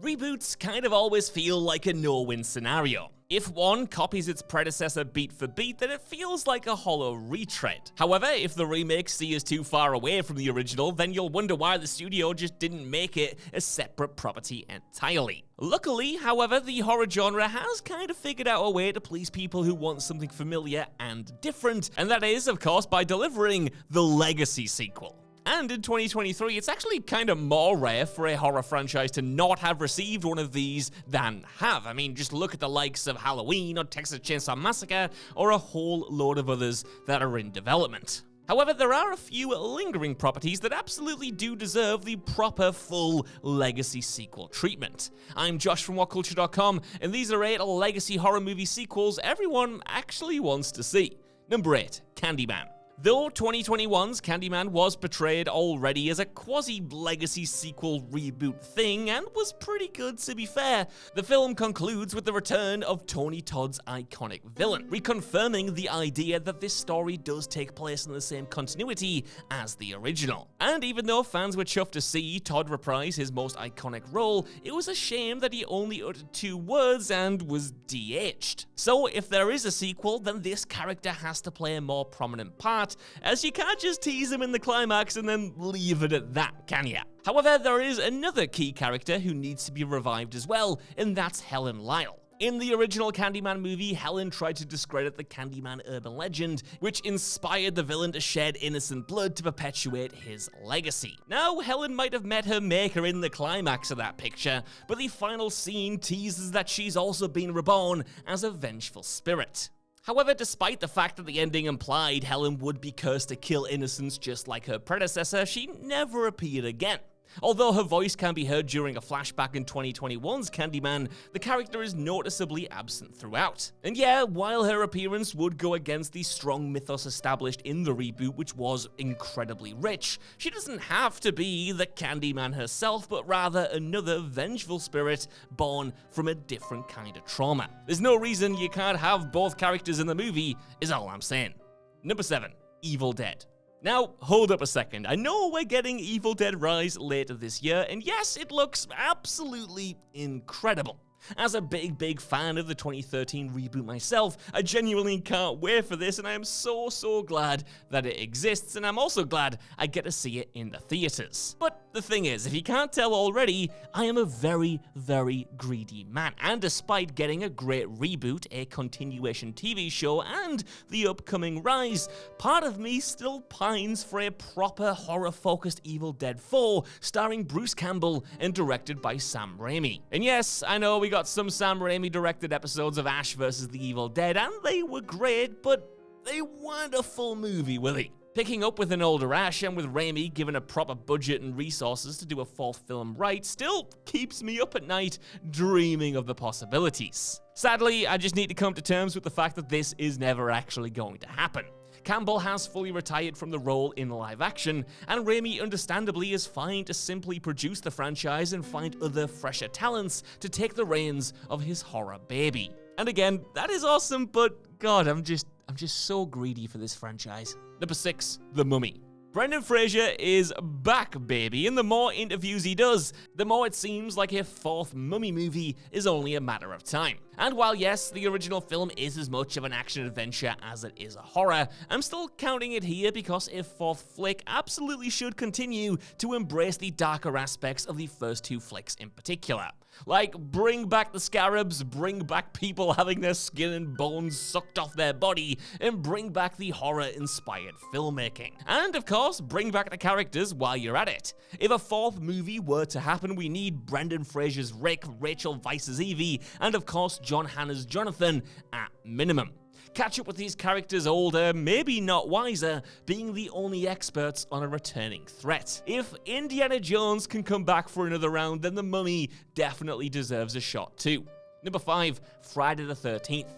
Reboots kind of always feel like a no-win scenario. If one copies its predecessor beat for beat, then it feels like a hollow retread. However, if the remake steers too far away from the original, then you'll wonder why the studio just didn't make it a separate property entirely. Luckily, however, the horror genre has kind of figured out a way to please people who want something familiar and different, and that is, of course, by delivering the Legacy sequel. And in 2023, it's actually kind of more rare for a horror franchise to not have received one of these than have. I mean, just look at the likes of Halloween or Texas Chainsaw Massacre or a whole load of others that are in development. However, there are a few lingering properties that absolutely do deserve the proper full Legacy sequel treatment. I'm Josh from WhatCulture.com, and these are 8 Legacy horror movie sequels everyone actually wants to see. Number 8, Candyman. Though 2021's Candyman was portrayed already as a quasi-Legacy sequel reboot thing, and was pretty good to be fair, the film concludes with the return of Tony Todd's iconic villain, reconfirming the idea that this story does take place in the same continuity as the original. And even though fans were chuffed to see Todd reprise his most iconic role, it was a shame that he only uttered 2 words and was de-aged. So if there is a sequel, then this character has to play a more prominent part, as you can't just tease him in the climax and then leave it at that, can ya? However, there is another key character who needs to be revived as well, and that's Helen Lyle. In the original Candyman movie, Helen tried to discredit the Candyman urban legend, which inspired the villain to shed innocent blood to perpetuate his legacy. Now, Helen might have met her maker in the climax of that picture, but the final scene teases that she's also been reborn as a vengeful spirit. However, despite the fact that the ending implied Helen would be cursed to kill innocents just like her predecessor, she never appeared again. Although her voice can be heard during a flashback in 2021's Candyman, the character is noticeably absent throughout. And yeah, while her appearance would go against the strong mythos established in the reboot, which was incredibly rich, she doesn't have to be the Candyman herself, but rather another vengeful spirit born from a different kind of trauma. There's no reason you can't have both characters in the movie, is all I'm saying. Number 7, Evil Dead. Now, hold up a second. I know we're getting Evil Dead Rise later this year, and yes, it looks absolutely incredible. As a big fan of the 2013 reboot myself, I genuinely can't wait for this, and I am so glad that it exists, and I'm also glad I get to see it in the theaters. But the thing is, if you can't tell already, I am a very greedy man, and despite getting a great reboot, a continuation TV show, and the upcoming Rise, part of me still pines for a proper horror-focused Evil Dead 4, starring Bruce Campbell and directed by Sam Raimi. And yes, I know we got some Sam Raimi directed episodes of Ash vs. the Evil Dead, and they were great, but they weren't a full movie, were they? Picking up with an older Ash and with Raimi given a proper budget and resources to do a 4th film right still keeps me up at night dreaming of the possibilities. Sadly, I just need to come to terms with the fact that this is never actually going to happen. Campbell has fully retired from the role in live action, and Raimi understandably is fine to simply produce the franchise and find other fresher talents to take the reins of his horror baby. And again, that is awesome, but God, I'm just so greedy for this franchise. Number 6, The Mummy. Brendan Fraser is back, baby, and the more interviews he does, the more it seems like a 4th Mummy movie is only a matter of time. And while yes, the original film is as much of an action-adventure as it is a horror, I'm still counting it here because a 4th flick absolutely should continue to embrace the darker aspects of the first 2 flicks in particular. Like, bring back the scarabs, bring back people having their skin and bones sucked off their body, and bring back the horror-inspired filmmaking. And of course, bring back the characters while you're at it. If a 4th movie were to happen, we need Brendan Fraser's Rick, Rachel Weisz's Evie, and of course John Hannah's Jonathan at minimum. Catch up with these characters older, maybe not wiser, being the only experts on a returning threat. If Indiana Jones can come back for another round, then The Mummy definitely deserves a shot too. Number 5, Friday the 13th.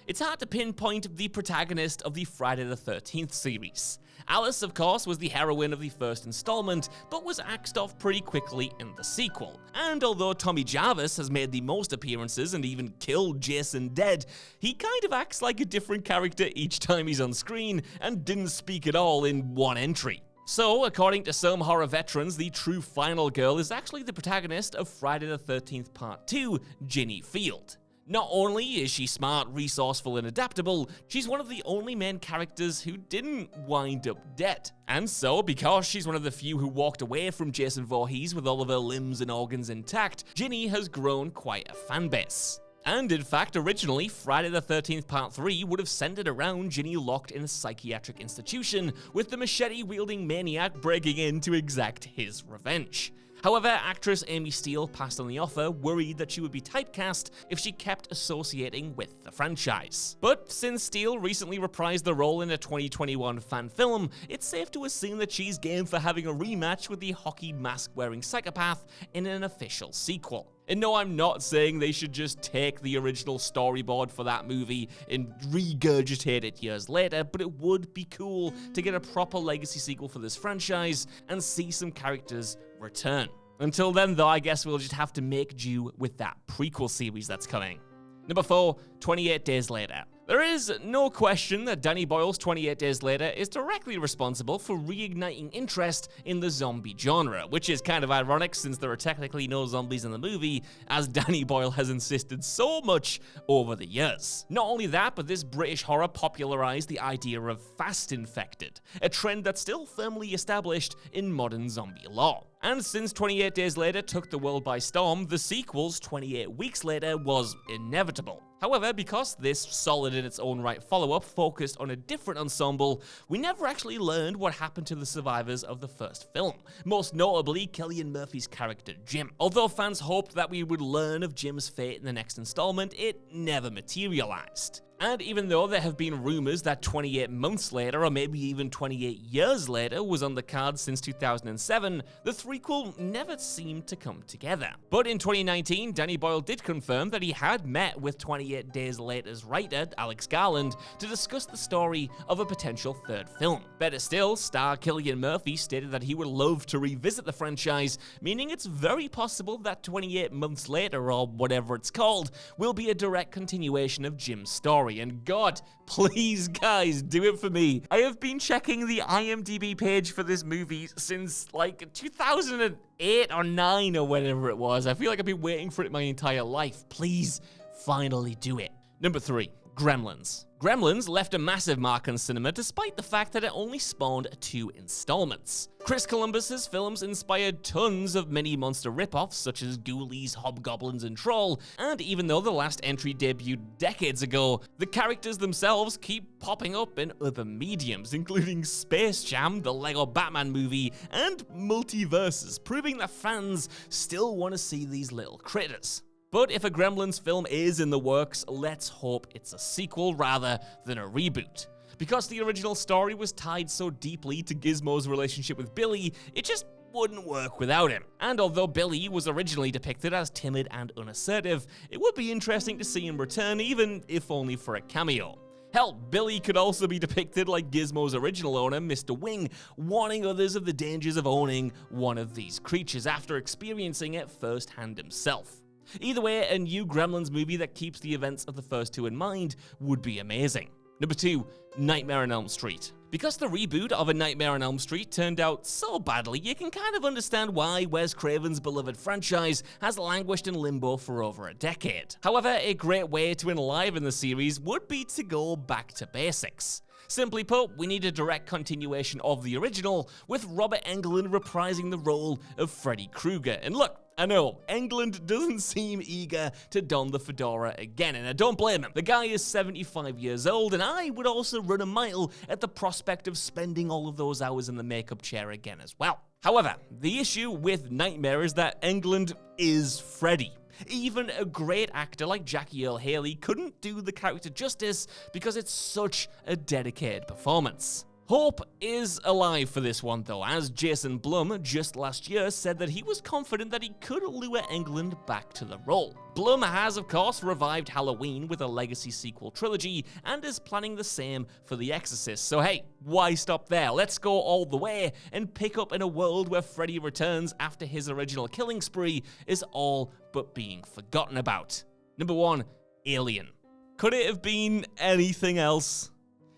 It's hard to pinpoint the protagonist of the Friday the 13th series. Alice, of course, was the heroine of the first installment, but was axed off pretty quickly in the sequel. And although Tommy Jarvis has made the most appearances and even killed Jason dead, he kind of acts like a different character each time he's on screen and didn't speak at all in one entry. So, according to some horror veterans, the true final girl is actually the protagonist of Friday the 13th Part 2, Ginny Field. Not only is she smart, resourceful, and adaptable, she's one of the only main characters who didn't wind up dead. And so, because she's one of the few who walked away from Jason Voorhees with all of her limbs and organs intact, Ginny has grown quite a fanbase. And in fact, originally, Friday the 13th Part 3 would have centered around Ginny locked in a psychiatric institution, with the machete-wielding maniac breaking in to exact his revenge. However, actress Amy Steele passed on the offer, worried that she would be typecast if she kept associating with the franchise. But since Steele recently reprised the role in a 2021 fan film, it's safe to assume that she's game for having a rematch with the hockey mask-wearing psychopath in an official sequel. And no, I'm not saying they should just take the original storyboard for that movie and regurgitate it years later, but it would be cool to get a proper legacy sequel for this franchise and see some characters return. Until then, though, I guess we'll just have to make do with that prequel series that's coming. Number 4, 28 Days Later. There is no question that Danny Boyle's 28 Days Later is directly responsible for reigniting interest in the zombie genre, which is kind of ironic since there are technically no zombies in the movie, as Danny Boyle has insisted so much over the years. Not only that, but this British horror popularized the idea of fast infected, a trend that's still firmly established in modern zombie lore. And since 28 Days Later took the world by storm, the sequel's 28 Weeks Later was inevitable. However, because this solid in its own right follow-up focused on a different ensemble, we never actually learned what happened to the survivors of the first film, most notably Cillian Murphy's character Jim. Although fans hoped that we would learn of Jim's fate in the next installment, it never materialized. And even though there have been rumors that 28 months later, or maybe even 28 years later, was on the cards since 2007, the threequel never seemed to come together. But in 2019, Danny Boyle did confirm that he had met with 28 Days Later's writer, Alex Garland, to discuss the story of a potential third film. Better still, star Cillian Murphy stated that he would love to revisit the franchise, meaning it's very possible that 28 months later, or whatever it's called, will be a direct continuation of Jim's story. And God, please guys, do it for me. I have been checking the IMDb page for this movie since like 2008 or 9 or whatever it was. I feel like I've been waiting for it my entire life. Please, finally do it. Number 3, Gremlins. Gremlins left a massive mark on cinema despite the fact that it only spawned 2 installments. Chris Columbus's films inspired tons of mini-monster ripoffs such as Ghoulies, Hobgoblins, and Troll, and even though the last entry debuted decades ago, the characters themselves keep popping up in other mediums, including Space Jam, the Lego Batman movie, and multiverses, proving that fans still want to see these little critters. But if a Gremlins film is in the works, let's hope it's a sequel rather than a reboot. Because the original story was tied so deeply to Gizmo's relationship with Billy, it just wouldn't work without him. And although Billy was originally depicted as timid and unassertive, it would be interesting to see him return, even if only for a cameo. Hell, Billy could also be depicted like Gizmo's original owner, Mr. Wing, warning others of the dangers of owning one of these creatures after experiencing it firsthand himself. Either way, a new Gremlins movie that keeps the events of the first 2 in mind would be amazing. Number 2, Nightmare on Elm Street. Because the reboot of A Nightmare on Elm Street turned out so badly, you can kind of understand why Wes Craven's beloved franchise has languished in limbo for over a decade. However, a great way to enliven the series would be to go back to basics. Simply put, we need a direct continuation of the original, with Robert Englund reprising the role of Freddy Krueger. And look, I know, Englund doesn't seem eager to don the fedora again, and I don't blame him. The guy is 75 years old, and I would also run a mile at the prospect of spending all of those hours in the makeup chair again as well. However, the issue with Nightmare is that Englund is Freddy. Even a great actor like Jackie Earle Haley couldn't do the character justice because it's such a dedicated performance. Hope is alive for this one though, as Jason Blum just last year said that he was confident that he could lure Englund back to the role. Blum has of course revived Halloween with a legacy sequel trilogy and is planning the same for The Exorcist, so hey, why stop there? Let's go all the way and pick up in a world where Freddy returns after his original killing spree is all but being forgotten about. Number 1, Alien. Could it have been anything else?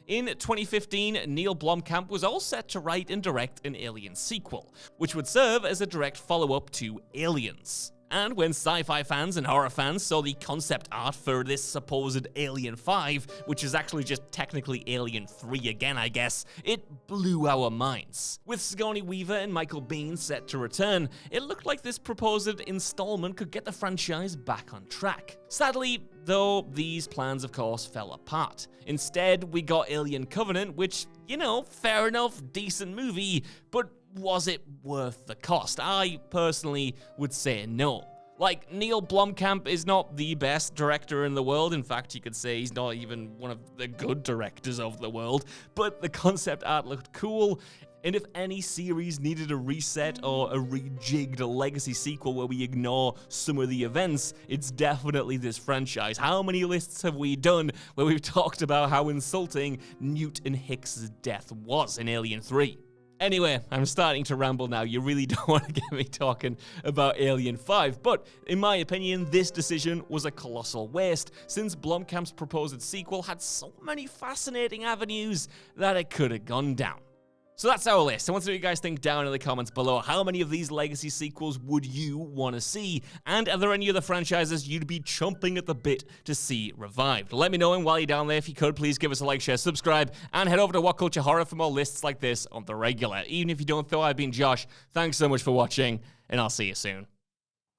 In 2015, Neil Blomkamp was all set to write and direct an Alien sequel, which would serve as a direct follow-up to Aliens. And when sci-fi fans and horror fans saw the concept art for this supposed Alien 5, which is actually just technically Alien 3 again, I guess, it blew our minds. With Sigourney Weaver and Michael Biehn set to return, it looked like this proposed installment could get the franchise back on track. Sadly, though, these plans of course fell apart. Instead, we got Alien Covenant, which, you know, fair enough, decent movie, but was it worth the cost? I personally would say no. Like, Neil Blomkamp is not the best director in the world. In fact, you could say he's not even one of the good directors of the world. But the concept art looked cool. And if any series needed a reset or a rejigged legacy sequel where we ignore some of the events, it's definitely this franchise. How many lists have we done where we've talked about how insulting Newt and Hicks' death was in Alien 3? Anyway, I'm starting to ramble now. You really don't want to get me talking about Alien 5, but in my opinion, this decision was a colossal waste, since Blomkamp's proposed sequel had so many fascinating avenues that it could have gone down. So that's our list. I want to know what you guys think down in the comments below. How many of these legacy sequels would you want to see? And are there any other franchises you'd be chomping at the bit to see revived? Let me know, and while you're down there, if you could, please give us a like, share, subscribe, and head over to What Culture Horror for more lists like this on the regular. Even if you don't, though, I've been Josh. Thanks so much for watching, and I'll see you soon.